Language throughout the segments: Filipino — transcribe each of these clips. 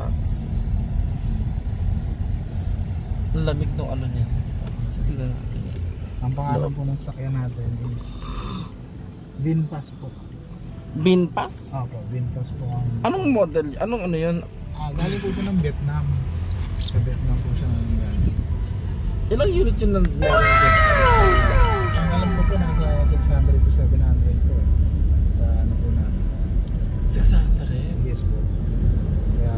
taxi. Ang lamig ng ano niya. Sige nga. Ang pangalan po ng sakyan natin is Vinfast po. Vinfast? Opo, Vinfast po ang... Anong model? Anong ano yun? Galing po siya ng Vietnam. Sa Vietnam po siya ng galing. Ilang unit yun ng meron dyan? Ang alam ko po nasa 600 to 700 po. Sa ano po namin. 600? Yes po. Kaya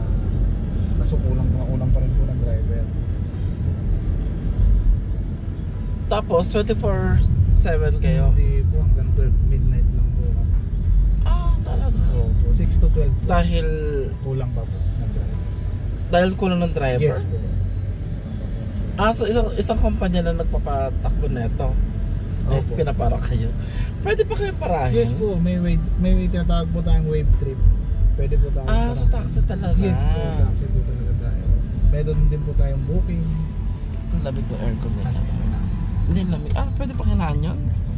kaso kulang pa rin po ng driver. Tapos 24/7 kayo? Hindi po, hanggang 12 midnight lang po kami. Talaga? Opo, 6 to 12 po. Dahil Kulang pa po ng driver. dahil kulang ng driver? Yes po. So isang kumpanya na nagpapatakbo neto. Opo. Pinapara kayo. Pwede pa kayo parahin? Yes po, may tinatawag po tayong wave trip. Pwede po tayo. So taxi talaga? Yes po, taxi po talaga tayo. Meron din po tayong booking. Ang lamig ng aircon nila. Kasi Hindi lamig. Pwede pa kinaan yun? yes po.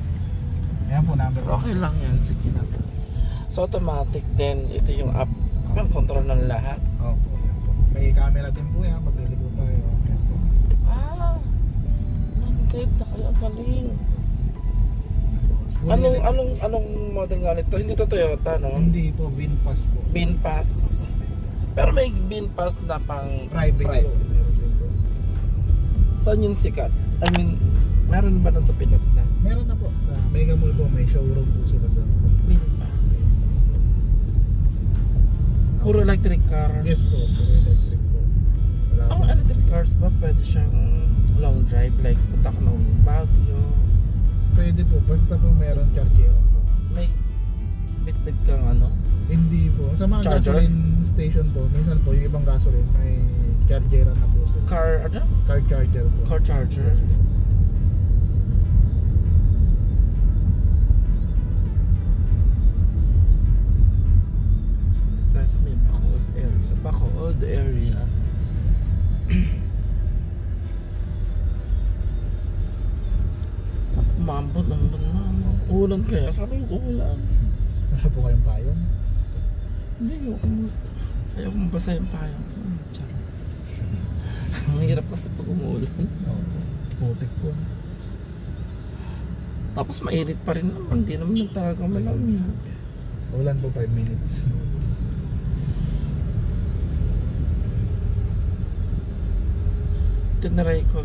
Ayan po number. Okay lang yan. Sige na. So automatic din. Ito yung app. Pang control ng lahat. Opo, yan po. May camera din po yan. Magliligo tayo. Ayan po. Nagkait na kayo. Ang galing. Anong model nga nito? Hindi to Toyota, no? Hindi po, Vinfast po. Vinfast. Pero may Vinfast na pang Private po. Meron din po. Saan yung sikat? I mean, meron ba na sa Pinas na? Meron na po. Sa Mega Mall po, may showroom po sila doon. Vinfast. Puro electric cars. Yes po, puro electric po. Ang electric cars ba pwede siyang long drive? Like punta ka ng Baguio? Pwede po, basta po meron charger po. May bit-bit kang ano? Hindi po. Sa mga Charger? gasoline station po, minsan po yung ibang gasoline may charger na po sila. Car Car charger po. Car charger? Yes po. Tayo sa may Bacood area. Mambot na. Ulan kaya. Sabi yung ulan. Wala po kayong payong? Hindi yung ayaw kong basa yung payong. Charot. Ang hirap kasi pag umuulan. Opo. Putik po. Tapos mainit pa rin naman. Hindi naman nagtalaga malamig. Ulan po 5 minutes. Tinaray ko.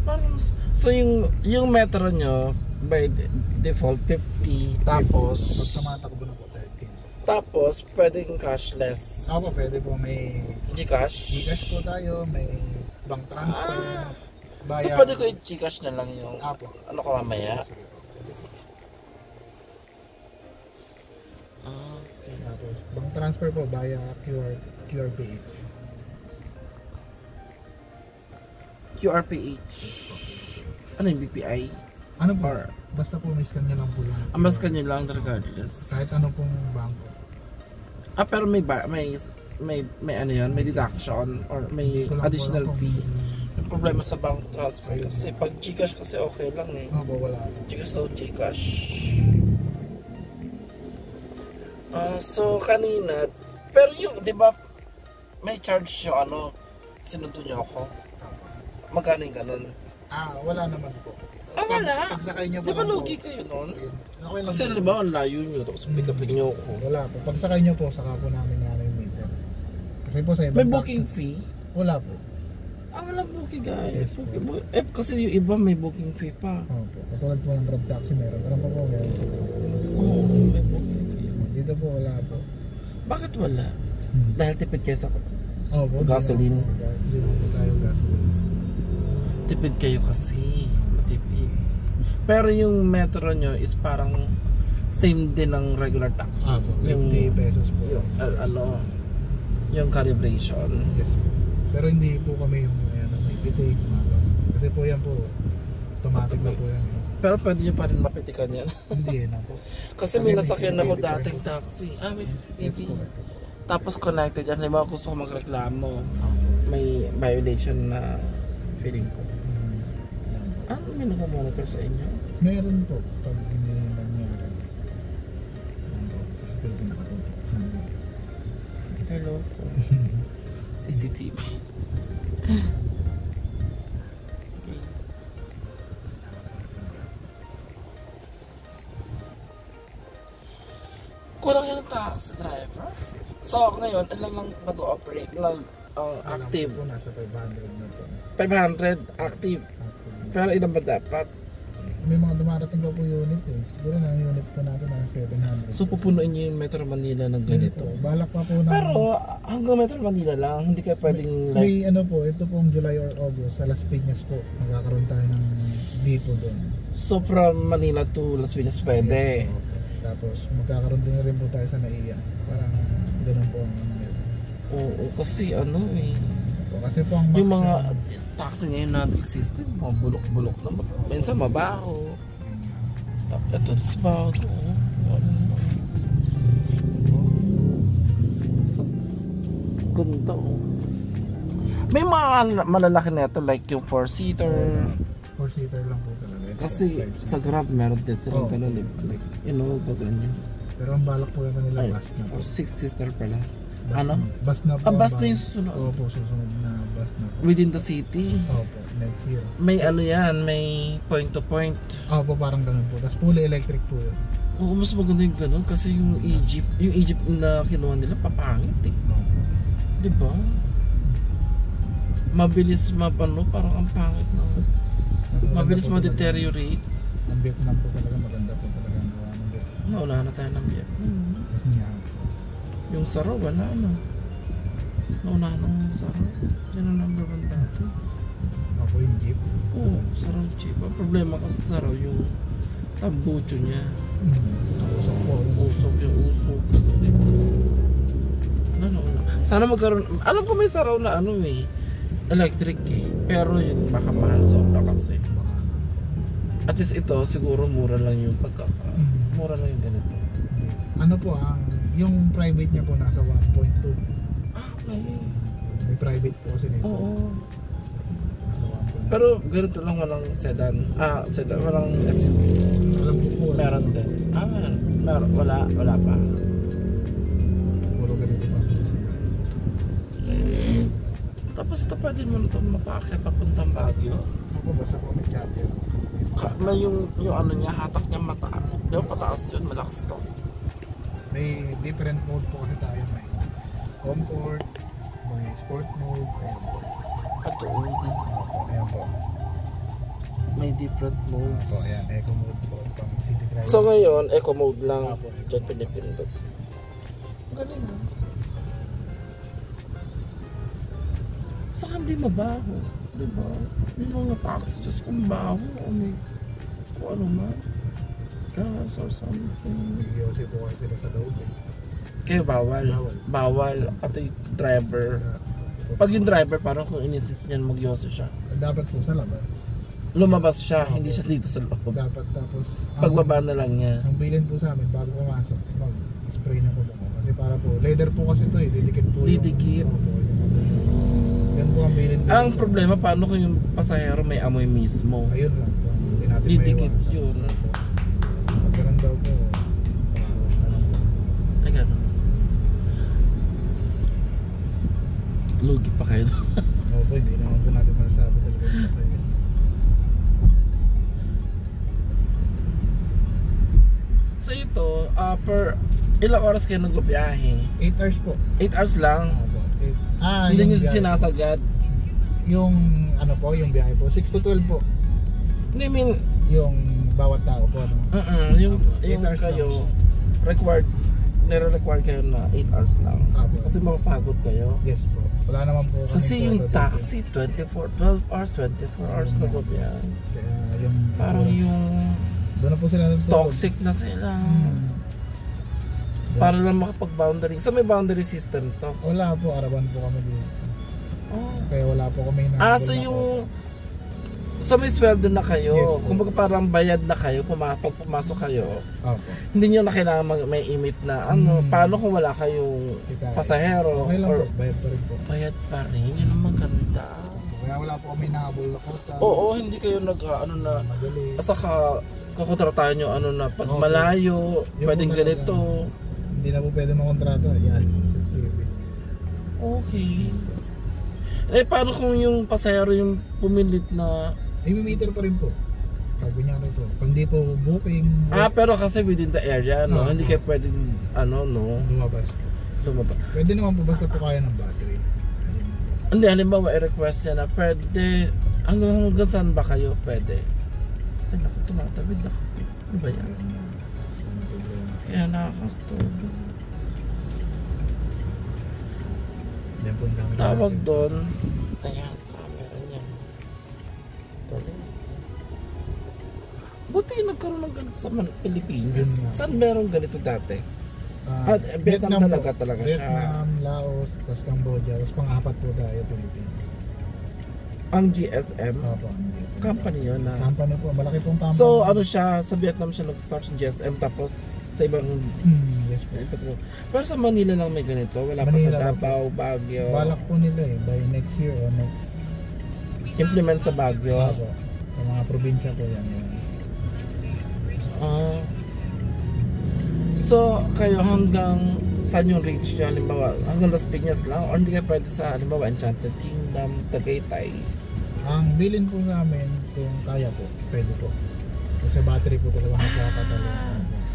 Parang, so yung metro nyo by default 50, tapos Pag tumatakbo na po 13. tapos pwedeng cashless. Ako pwede po may Gcash? Gcash po tayo, may bank transfer. So pwede ko i-Gcash na lang yung Apo. ano ko mamaya? Okay. Tapos bank transfer po via QRPH. QRPH. Ano yung BPI? Ano po? Or Basta po may scan nyo lang po yung amas kanyo lang regardless. kahit ano pong bangko. Pero may ano yun, may deduction or may Hindi ko lang po additional alam kung- fee. Yung problema sa bank transfer kasi pag Gcash kasi okay lang eh. Opo, wala. Gcash o Gcash. So kanina, pero yung, di ba, may charge yung ano, sinundo nyo ako. Magkano yung ganun? Wala naman po. Wala. Pagsakay nyo Di po ba lang po. lugi kayo nun? Okay lang Kasi po. di ba, ang layo nyo, tapos pick upin nyo ako. Wala po. Pagsakay nyo po, saka po namin nga yung meter. Kasi po sa ibang May taxi- booking fee? Wala po. Wala booking guys. Yes, po. Kasi yung iba may booking fee pa. Opo. Katulad po ng Grab Taxi meron. Alam po meron sa Oo, may booking fee. dito po wala po. Bakit wala? Dahil tipid kayo sa Opo. Gasoline. Hindi po tayo gasoline. tipid kayo kasi. Matipid. Pero yung metro nyo is parang same din ng regular taxi. Po, 50 pesos po. Yung, yung calibration. Yes po. Pero hindi po kami yung may pitik. Kasi po yan po. Automatic na po yan. Pero pwede nyo pa rin mapitikan yan. Hindi na po. Kasi may may nasakyan ako CCTV dating taxi. May Yes CCTV. po. Tapos connected yan. Halimbawa gusto ko magreklamo. Opo. May violation na feeling ko. May nag-monitor sa inyo? Meron po pag may nangyari. CCTV nakatutok. Hello po. CCTV. Kulang yan ang taxi driver. So ngayon, ilan lang nag-ooperate, active? Po, nasa 500 na po. 500 active. Pero ilan ba dapat? May mga dumarating pa po unit eh. Siguro na yung unit po natin na 700. So pupunuin niyo yung Metro Manila ng ganito. Balak pa po na. Pero hanggang Metro Manila lang, hindi kayo pwedeng like... May ano po, ito pong July or August, sa Las Piñas po, magkakaroon tayo ng depot doon. So from Manila to Las Vegas pwede. Yes, po. Tapos magkakaroon din rin po tayo sa NAIA. Parang ganun po ang nangyari. Oo, kasi ano eh. Kasi po ang Yung mga taxi ngayon na system, mga bulok-bulok na. Minsan mabaho. Ito, si bago. Ganda oh. May mga malalaki na ito like yung 4-seater. 4-seater lang po talaga. Kasi sa Grab meron din silang ganun eh. Like, you know, ganyan. Pero ang balak po yung kanila Ay, bus na po. 6-seater pala. Bus, Ano? Bus na po. Bus na yung susunod. Opo, susunod na bus na po. Within the city. Opo, next year. May ano yan, may point to point. Opo, parang ganun po. Tapos fully electric po yun. Oo, mas maganda yung ganun kasi yung Egypt na kinuha nila papangit eh. Opo. Diba? Mabilis mapano, parang ang pangit na. Mabilis ma-deteriorate. Ang Vietnam po talaga maganda po talaga ang gawa ng Vietnam. Naunahan na tayo ng Vietnam. Yeah. Yung Saro, wala na. Naunahan ng Saro. Yan ang number 1 dati. Opo, yung jeep. Oo, Saro cheap. Ang problema kasi Saro, yung tambucho niya. Usok po. Usok yung usok. Ano, sana magkaroon, alam ko may Saro na ano eh, electric eh. Pero yun, baka mahal sobra kasi. At least ito, siguro mura lang yung mura lang yung ganito. Ano po, yung private niya po nasa 1.2. Ah, okay. May private po kasi nito. Oo. Nasa 1.2. Pero ganito lang, walang sedan. Sedan, walang SUV. Alam ko po. Meron din. Meron. Wala pa. Puro ganito pa po sila. Tapos ito pwede mo ito mapaakyat papuntang Baguio. Ako basta po may chapter. May yung ano niya, hatak niya mataas. Di ba pataas yun, malakas to. May different mode po kasi tayo. May comfort, may sport mode, ayan po. Ito, Ayan po. may different modes. Ayan po, ayan, eco mode po, pang city driver. So ngayon, eco mode lang. Diyan pinipindot. Galing ah. Saka hindi mabaho. Diba? Yung mga taxi, just kung baho o may kung ano man. Gas or something. Nag-iossi po kasi sila sa loob eh. Kaya bawal. Bawal. Pati driver. Pag yung driver, parang kung ininsist niyan mag-yoso siya. Dapat po sa labas. Lumabas siya, hindi siya dito sa loob. Dapat tapos Pagbaba na lang niya. ang bilin po sa amin bago pumasok, mag-spray na po po. Kasi para po, leather po kasi ito eh, didikit po Didikit. Opo, yan po ang bilin po. Ang problema, paano kung yung pasahero may amoy mismo? Ayun lang po, hindi natin Didikit maiwasan. yun. Pag ganun daw po, Ay, gano'n. Lugi pa kayo. opo, hindi naman po natin masasabi talaga yung pasay. So ito, per ilang oras kayo nagbibiyahe? 8 hours po. 8 hours lang? Opo, 8. Hindi yung nyo biyahe. sinasagad? Yung ano po, yung biyahe po, 6 to 12 po. Hindi, I mean, Yung bawat tao po, no? yung Eight hours kayo, nire-require kayo na 8 hours lang. Opo. Kasi mapapagod kayo. Yes po. Wala naman po. Kasi yung kaming taxi, 12 hours, 24 hours na po yan. Kaya yung Parang yung doon na po sila nagtulog. toxic na sila. Hmm. Para lang makapag-boundary. So may boundary system to. Wala po, arawan po kami dito. Oh. Kaya wala po kami na. So yung... So may sweldo na kayo. Yes, po. Kumbaga parang bayad na kayo pag pumasok kayo. Opo. Hindi nyo na kailangan may imit na ano. Paano kung wala kayong Kita. pasahero? Okay lang Or po, bayad pa rin po. bayad pa rin. Yun ang maganda. Kaya wala po kami nahabol na kota. Oo, hindi kayo ano na... Madali. Saka kukontratahan nyo ano na pag Okay. malayo, Yung pwedeng po talaga. ganito. Hindi na po pwede makontrata. Yan, sa TV. Okay. Eh, paano kung yung pasahero yung pumilit na... I-meter pa rin po. Pag kunyari po. Kung di po booking, pero kasi within the area, no? Oo. Hindi kayo pwedeng, no? lumabas po. Lumabas. Pwede naman po basta po kaya ng battery. Ayun. Hindi, halimbawa, i-request niya na pwede, hanggang saan ba kayo pwede? Ay, naku, tumatawid ako. Ano ba yan? Ayun na. Ano problema. Kaya nakakastove. Yan po ang dami Tawag natin. doon, ayan, camera niya. Tuloy. Buti nagkaroon ng ganito sa Pilipinas. Yun nga. Saan meron ganito dati? Vietnam talaga siya. Vietnam, Laos, tapos Cambodia, tapos pang-apat po tayo, Philippines. Ang GSM, Opo. company yun na. Company po, malaki pong company. So ano siya, sa Vietnam siya nag-start sa GSM tapos sa ibang Yes po. pero sa Manila lang may ganito, wala pa Manila sa lang Davao, Baguio. Balak po nila by next year or next. Implement sa Baguio. Opo. Sa mga probinsya po yan. Ah. So kayo hanggang saan yung reach niyo? Halimbawa, hanggang Las Piñas lang or hindi kayo pwede sa halimbawa Enchanted Kingdom, Tagaytay? Ang bilin po namin kung kaya po, pwede po. Kasi battery po talaga magkakatalo.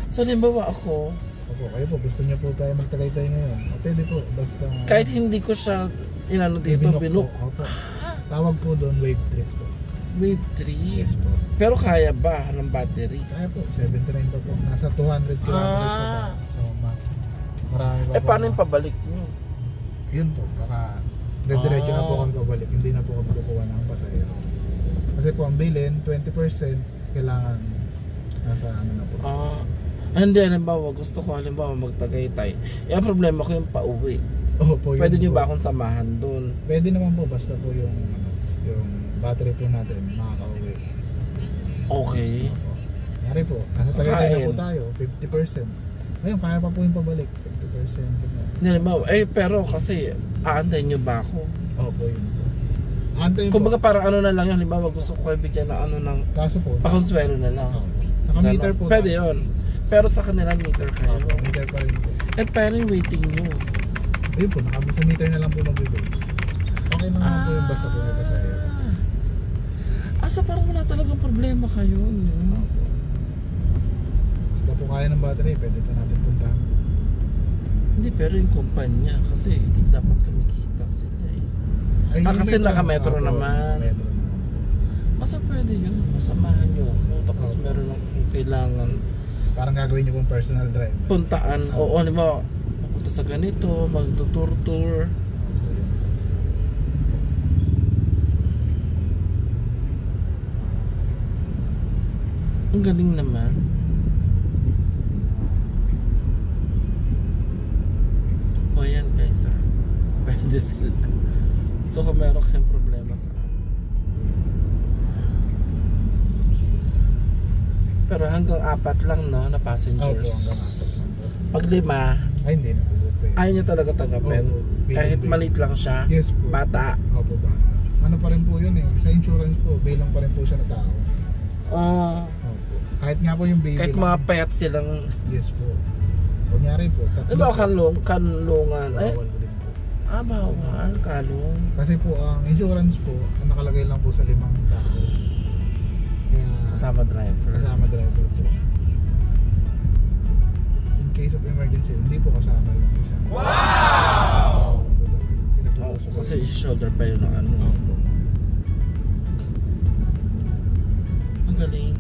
So halimbawa ako, Opo, kayo po, gusto niyo po tayo magtagaytay ngayon. Pwede po, basta kahit hindi ko siya inano dito, binuk. po. Opo. Tawag po doon, wave trip po. Wave 3. Yes po. Pero kaya ba ng battery? Kaya po, 79 pa po. Nasa 200 kilometers pa po. So, marami pa po. Paano yung pabalik nyo? Yun po, baka diretso na po kami pabalik. Hindi na po kami kukuha ng pasahero. Kasi po, ang bilin, 20% kailangan nasa ano na po. Hindi, halimbawa, gusto ko halimbawa magtagaytay. Ang problema ko yung pauwi. Opo, yun Pwede nyo po. ba akong samahan doon? Pwede naman po, basta po yung battery po natin makakauwi. Okay. Opo. Yari po, nasa Tagaytay na po Kain. tayo, 50%. Ngayon, kaya pa po yung pabalik, 50%. Hindi, halimbawa, pero kasi aantayin nyo ba ako? Opo, yun po. Antayin po. Kumbaga parang ano na lang yun, halimbawa gusto ko kayo bigyan ng ano ng Kaso po, pakonsuelo na lang. naka-meter Ganon. po. Pwede tayo. yun. Pero sa kanila meter kayo. Opo, meter pa rin po. Eh, pero yung waiting nyo. Ayun po, sa meter na lang po mag-base. Okay na naman po yung basta po may pasahero. So parang wala talagang problema kayo. No? Opo. Basta po kaya ng battery, pwede pa natin puntahan. Hindi, pero yung kumpanya, kasi dapat kumikita sila eh. Ay, Kasi metro. naka-metro Opo, naman. metro naman. Kasi pwede yun, samahan nyo ako. Tapos Opo. meron akong kailangan Parang gagawin niyo pong personal drive. puntaan. Oo, halimbawa, mapunta sa ganito, magtutur-tour. Ang galing naman. O yan guys, pwede sila. So kung meron kayong problema sa pero hanggang 4 lang no, na Opo, passengers. hanggang apat lang po. Pag 5, Ay, hindi na po pwede. ayaw nyo talaga tanggapin. Opo, Kahit hindi. maliit lang siya. Yes po. Bata. Opo, bata. Ano pa rin po yun eh. Sa insurance po, bilang pa rin po siya na tao. Opo. Kahit nga po yung baby Kahit lang. mga payat silang Yes po. Kunyari po, tatlo. ano ba kanlungan? Bawal po din po. Bawal, kalong. Kasi po, ang insurance po, ang nakalagay lang po sa 5 tao. Kaya, Kasama driver. kasama driver po. In case of emergency, hindi po kasama yung isa. Wow! Oh, kasi shoulder pa yun ng ano. Opo. Ang galing.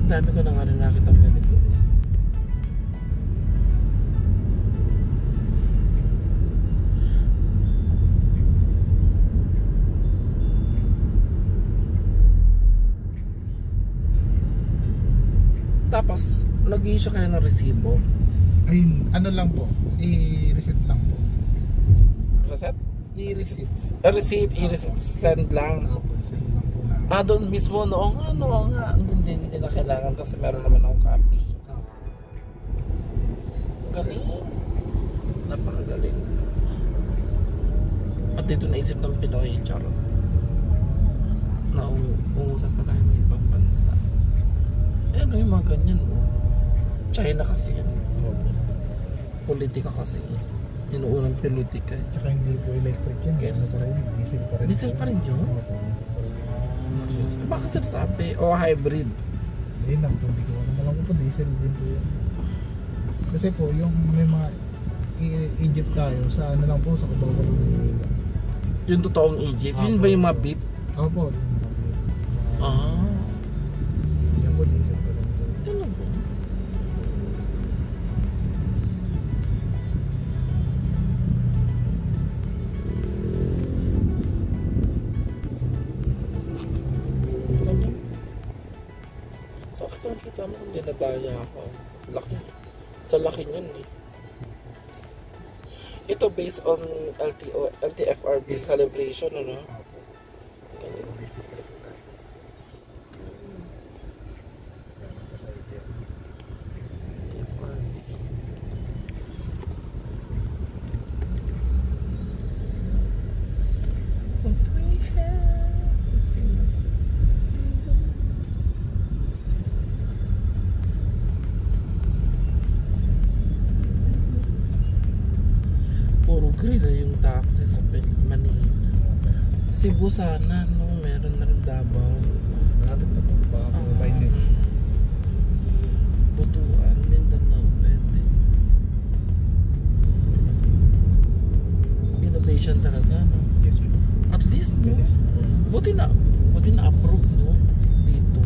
Dami ko na nga rin nakitang ganito eh. Tapos, nag-issue kayo ng resibo. Ay, ano lang po, i-reset lang po. Reset? I-receipt. I-receipt. Send lang. Opo, send lang po na. Doon mismo, noo nga. Hindi na kailangan kasi meron naman akong copy. Galing. Napakagaling. At dito naisip ng Pinoy, charot. Na uusap pa tayo ng ibang bansa. Eh, ano yung mga ganyan, oh. China kasi yan. Opo. Politika kasi. Inuunang politika. Tsaka hindi po electric yan. Yes. Ano pa rin, diesel pa rin. Diesel pa rin yun? Opo, diesel pa rin. Bakit sinasabi? O hybrid? Hindi lang po, hindi ko alam ko po diesel din po yun. Kasi po, yung may mga Egypt tayo, sa ano lang po, sa Cubao na yung Yung totoong Egypt? Yun ba yung mga beef? Opo. Ah. Yan po, diesel pa rin po. Talaga? So, kita mo kung dinadaya ako. Laki. Sa laki niyan eh. Ito based on LTFRB calibration, ano? Puro green na yung taxi sa Manila. Cebu sana, no? Meron na rin Davao. Malapit na po, baka po by next. Butuan, Mindanao, pwede. Innovation talaga, no? Yes po. At least, no? Bilis na po. Buti na approve, no? Dito.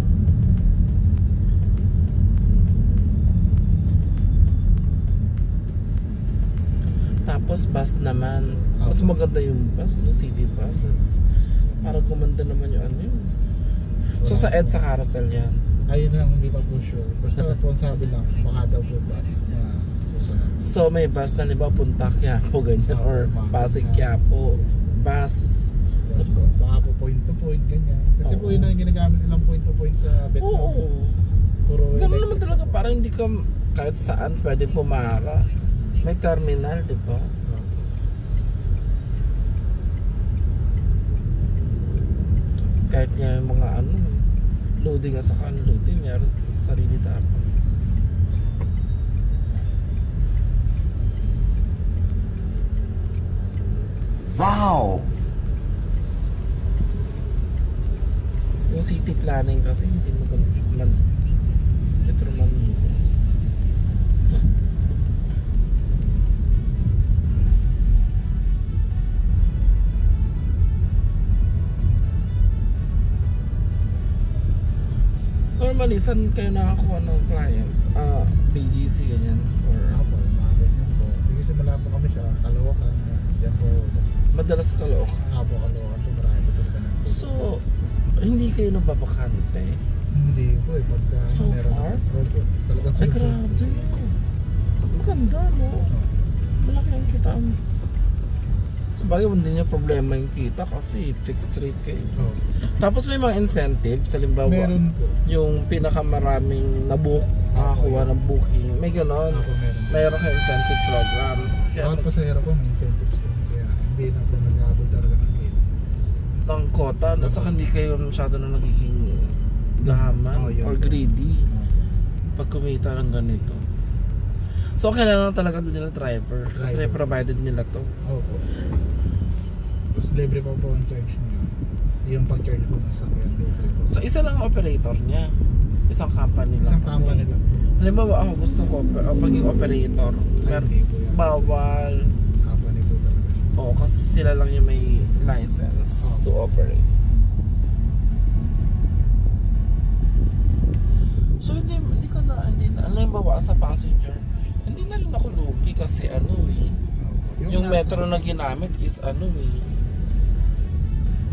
Tapos bus naman. Mas maganda yung bus, no? City buses. Para gumanda naman yung ano yun. So sa EDSA carousel yan. Ayun lang, hindi pa po sure. Basta po ang sabi lang, baka daw po bus na susunod. So may bus na liba punta Quiapo ganyan or Pasig Quiapo bus. So, baka po point to point, ganyan. Kasi po yun ang ginagamit nilang point to point sa Vietnam. Oo. Puro Ganun naman talaga, parang hindi ka kahit saan pwede pumara. May terminal, di ba? Kahit nga yung mga ano, loading at saka unloading, meron sarili tapon. Wow! Yung city planning kasi hindi mo ganun Metro Manila. Normally, saan kayo nakakuha ng client? BGC ganyan? Or Ako po, mga ganyan po. Kasi simula po kami sa Caloocan. Diyan po, madalas Caloocan? ako Caloocan po, marami po talaga na po. So, hindi kayo nababakante? Hindi po eh, pagka So meron far? ako. Opo, talagang Ay, grabe. Maganda, no? Malaki ang kita. So, bagay, hindi niya problema yung kita kasi fixed rate kayo. Oh. Tapos may mga incentives, halimbawa, Meron po. yung pinakamaraming nabook, nakakuha ng booking, may ganon. Ako meron. Mayroon kayo incentive programs. Kaya Bawat pasahero po may incentives din. Kaya hindi na po nag-aabot talaga ng rate. ng quota, no? Saka hindi kayo masyado na nagiging gahaman Yun or po. greedy pag kumita ng ganito. So kailangan talaga nila driver kasi Driver. provided nila to. Opo. Tapos libre pa po ang charge niya. Yung pag-charge po ng sakyan, libre po. So isa lang ang operator niya. Isang company lang. Isang kasi. company lang po. Halimbawa ako gusto ko maging operator. Ay, hindi po yan. Bawal. Company po talaga. Oo, kasi sila lang yung may license to operate. So hindi ka na, halimbawa sa passenger, hindi na rin ako lugi kasi ano eh. Opo. Yung metro na ginamit is ano eh.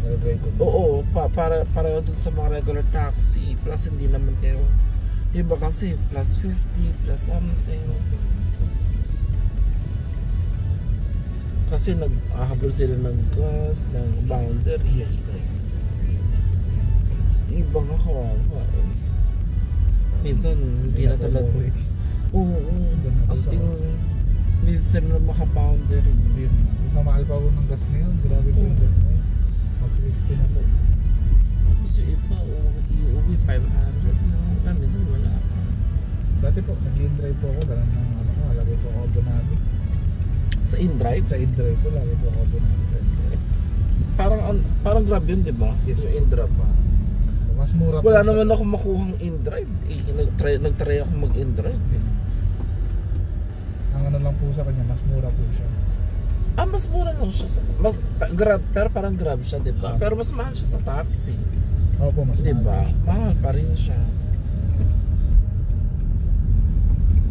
Celebrated. Oo, para dun sa mga regular taxi, plus hindi naman kayo. Iba kasi plus 50, plus something. Kasi nag-ahabol sila ng gas, ng boundary. Yes po. Iba nga kawawa eh. Minsan hindi na talaga. Oo, as in, hindi sila na maka-boundary. Hindi na. Sa mahal pa po ng gas ngayon. Grabe po yung gas ngayon. Mag-60 na po. Tapos yung iba, uuwi 500 na. Minsan wala pa. Dati po, nag-in-drive po ako, ganun ng ano ko, lagi po ako abonado. Sa in-drive? Sa in-drive po, lagi po ako abonado sa in-drive. Parang Grab yun, di ba? Yes, Yung in-drive. Mas mura po. Wala sa- naman ako makuhang in-drive. Nag-try ako mag-in-drive. Ang ano lang po sa kanya, mas mura po siya. Mas mura lang siya. Grab, pero parang Grab siya, di ba? Pero mas mahal siya sa taxi. Opo, mas Di ba? mahal. Mahal pa rin siya.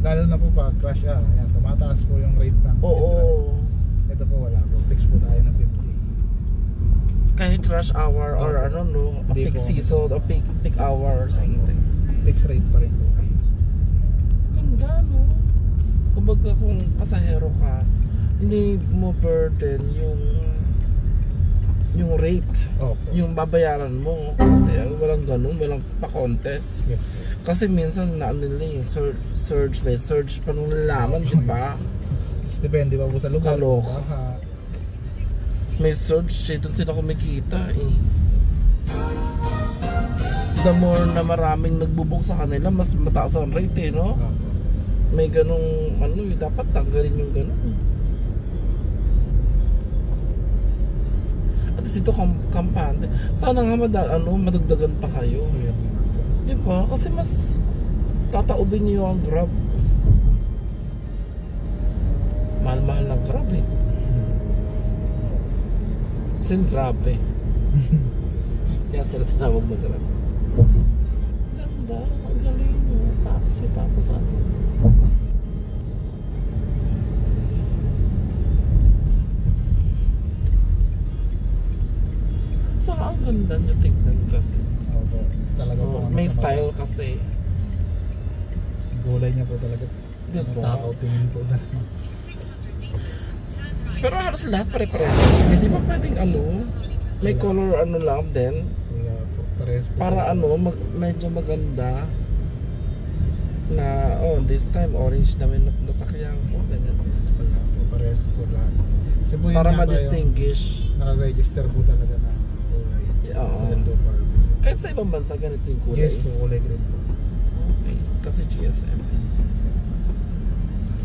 Lalo na po pag crash hour, yan, tumataas po yung rate ng Oo. in-drive. Ito po wala po, fix po tayo ng 50. Kahit rush hour or ano no, Hindi peak po. season or peak hour or something. Fix rate pa rin po. Ganda no? Kumbaga kung pasahero ka, hindi mo burden yung rate, Opo. yung babayaran mo kasi walang ganun, walang pa-contest. Yes po. Kasi minsan na ano nila yung surge pa nung nalaman, di ba? Depende pa po sa lugar. Kaloka. Baka, May surge, doon sila kumikita eh. The more na maraming nagbubuk sa kanila, mas mataas ang rate eh, no? opo. May ganung ano eh, dapat tanggalin yung ganun eh. At least ito kampante. Sana nga madagdagan pa kayo. Ayan nga po. Di ba? Kasi mas tataubin niyo ang Grab. Mahal-mahal ng Grab eh. Kasi yung Grab eh. Kaya sila tinawag na Grab. Ganda, ang galing mo. Taxi tapos ano. Saka ang ganda nyo tignan kasi. Opo. Talaga po. May sa style kasi. Gulay niya po talaga. Di Ano, ba? tao tingin po talaga. Pero halos lahat pare-pareho. Hindi ba pwedeng ano? May color ano lang din. Wala po. Parehas po. Para ano, medyo maganda. Na, this time orange naman na nasakyan ko. Ganyan. Wala po. Parehas po lahat. Kasi po yun Para nga ba yung ma-distinguish. naka-register po talaga na kulay. Oo. Sa Lendo Park. Kahit sa ibang bansa ganito yung kulay. Yes po, kulay green po. Okay. Kasi GSM.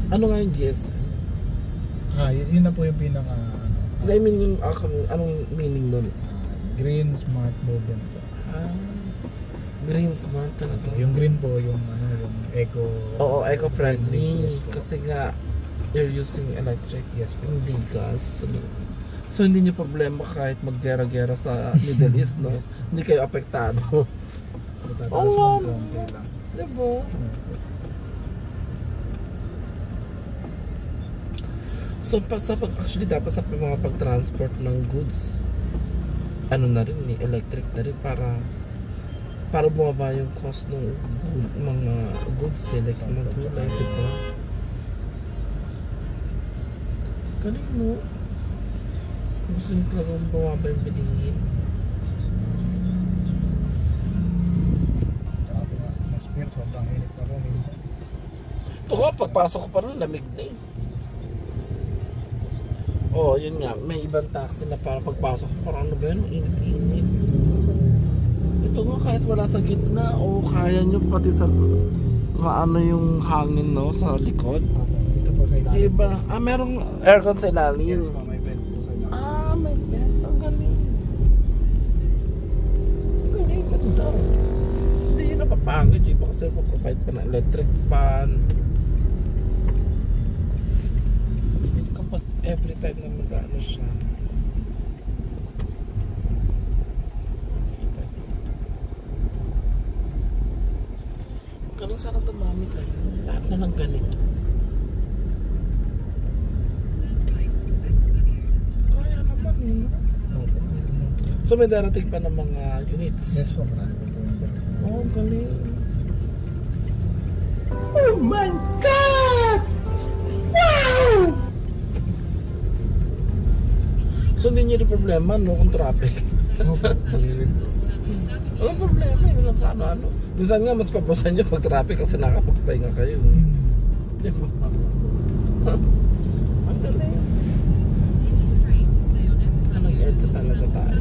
Ano nga yung GSM? Yun na po yung pinaka I mean yung anong meaning nun? green smart movement po. Green smart talaga. Yung green po yung yung eco. Oo, eco-friendly. Yes po. Kasi nga, you're using electric. Yes po. Hindi gas. So hindi nyo problema kahit maggera-gera sa Middle East, no? Hindi kayo apektado. Tataas Oo, mo konti lang. Diba? So actually dapat sa mga pag-transport ng goods, ano na rin, electric na rin para bumaba yung cost ng mga goods, like mga gulay, diba? Galing mo. Kung gusto nyo talagang bumaba yung bilihin. Ako nga, mas beer, sobrang init na po. Ito nga, pagpasok ko pa rin, lamig na eh. Oo, yun nga, may ibang taxi na para pagpasok ko, parang ano ba yun, init-init. Ito nga, kahit wala sa gitna, kaya nyo pati sa maano yung hangin, no, sa likod. Dito po sa ilalim. Diba? Merong aircon sa Yes ilalim. po, may vent po sa ilalim. May bed. Ang galing. Ang galing. Ganda. Hindi yun napapangit. Yung iba kasi provide pa ng electric fan. Kapag every time na mag-ano siya. Galing sana dumami tayo. Lahat na ng ganito. Kaya naman yun. Opo. So may darating pa ng mga units. Yes po, marami po po yung dami. Oh, galing. Oh my God! Wow! So hindi nyo rin problema, no, kung traffic. Opo, malilit po. Walang problema, yun lang ka ano. Minsan nga mas papasan nyo pag traffic kasi nakapagpahinga kayo. Di ba? Ang galing. Nag-EDSA talaga tayo.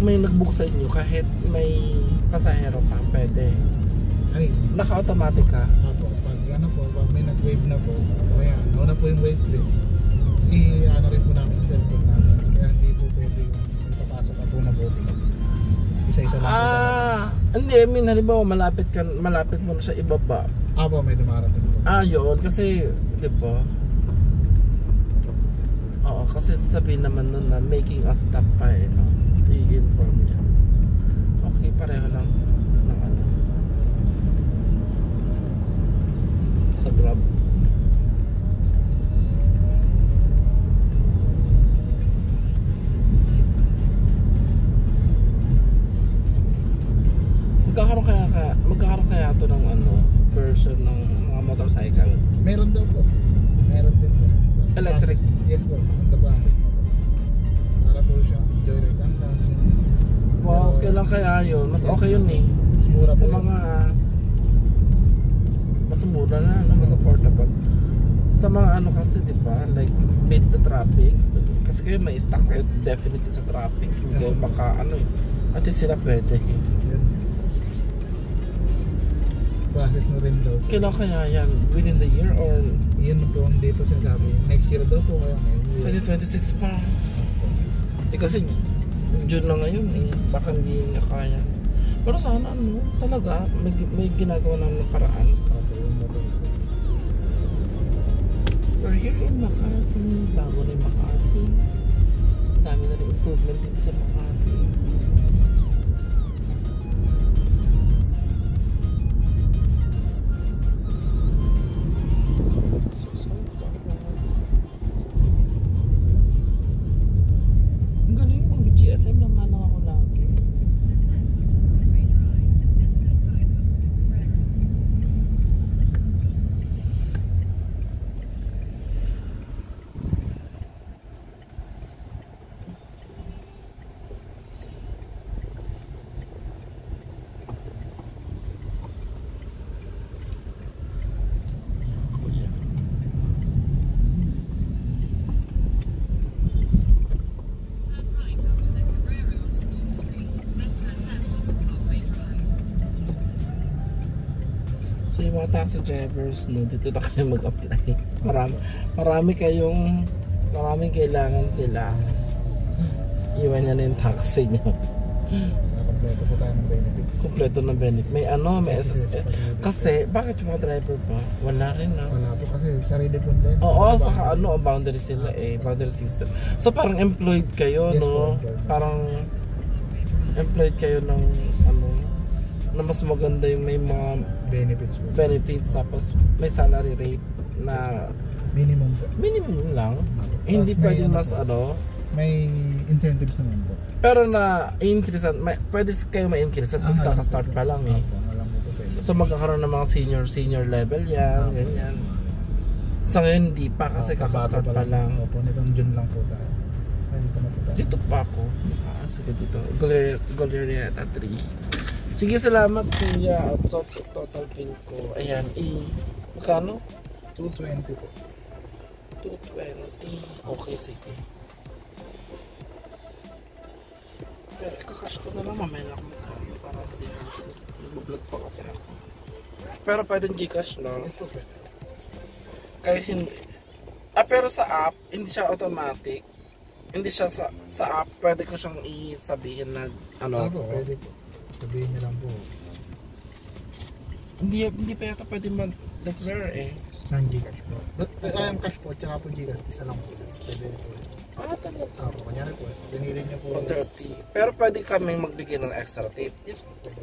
may nag-book sa inyo, kahit may pasahero pa, pwede. Ay, Naka-automatic ka. opo, pag may nag-wave na po, kaya nauna po yung wave break, ano rin po namin sa cellphone namin. Kaya hindi po pwede yung ipapasok na po na booking. Isa-isa lang po. Hindi, I mean, halimbawa malapit mo na siya ibaba. Po, may dumarating po. Yun, kasi, di ba? Oo, kasi sabihin naman nun na making a stop pa eh, no? I-inform niya. Okay, pareho lang ng ano. Sa Grab. Magkakaroon kaya to ng ano, version ng mga motorcycle. Meron daw po. Meron din po. Electric? Yes po, on the process na po. Para po siyang joyride. Wow, okay lang kaya yun. Mas okay yun eh. Mura Sa po. mga mas mura na, no? Mas affordable. Sa mga ano kasi, di ba? Like, beat the traffic. Kasi kayo may stuck kayo definitely sa traffic. Hindi kayo baka ano eh. At sila pwede eh. Yan. Process na rin daw. Kailan kaya yan? Within the year or Yun po ang dito sinasabi. Next year daw po kaya ngayon. 2026 pa? Eh kasi June na ngayon eh. Baka hindi niya kaya. Pero sana ano, talaga may ginagawa ng paraan. We're here in Makati. Bago na yung Makati. Ang dami na rin improvement dito sa Makati. Ang galing mag-GSM naman ako lagi. So yung mga taxi drivers, no, dito na kayo mag-apply. Maraming kailangan sila. Iwan niya na yung taxi niyo. Kompleto po tayo ng benefits. Kompleto ng benefit. May ano, may SSS. Kasi, bakit yung mga driver pa? Wala rin na. Wala po kasi sarili po din. Oo, saka ano, boundary sila eh. Boundary system. So parang employed kayo, Yes, no? po, employed. Parang employed kayo ng ano, na mas maganda yung may mga Benefits po. benefits tapos may salary rate na Minimum po. minimum lang. Tapos Hindi may pwedeng ano mas po, ano. May incentives naman po. Pero na increase pwede kayo ma-increase kasi alam kaka-start po. pa lang eh. Opo, alam mo po pwede. So magkakaroon ng mga senior level yan, Opo. ganyan. Sa ngayon hindi pa kasi Bata kaka-start pa lang. Opo, nitong June lang po tayo. Kaya dito na po tayo. Dito pa ako. Sige dito. Galerieta 3. Sige, salamat kuya. So total pin ko. Ayan, magkano? 220 po. 220. Okay, sige. Pero kakash ko na lang mamaya na ako magkano para hindi kasi nag-vlog pa kasi ako. Pero pwedeng Gcash, no? Yes po, pwede. Kahit hindi. Pero sa app, hindi siya automatic. Hindi siya sa app, pwede ko siyang isabihin na ano Po, ako. pwede po. Sabihin niyo lang po. Hindi pa yata pwede mag-declare eh. Non-Gcash po. But cash po, tsaka po Gcash. Isa lang po. Pwede po. Talaga. Kunyari po, pinili niyo po. 30. Pero pwede kami magbigay ng extra tip. Yes po, pwede.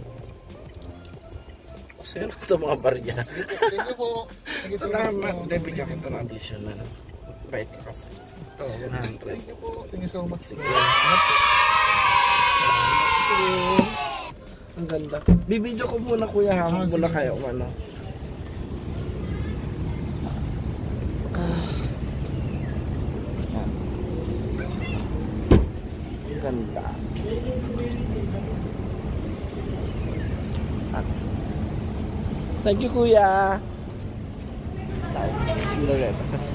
Sa'yo na ito mga barya. Thank you po. Thank you so much Salamat. po. Hindi, bigyan kita ng additional. Bait ka kasi. Ito, 100. Thank you po. Thank you so much. Sige. Salamat po. Salamat po. Ang ganda. Bibidyo ko muna kuya ha. Ah, Muna sige. kayo ano. Ang ganda. Thank you kuya. Nice.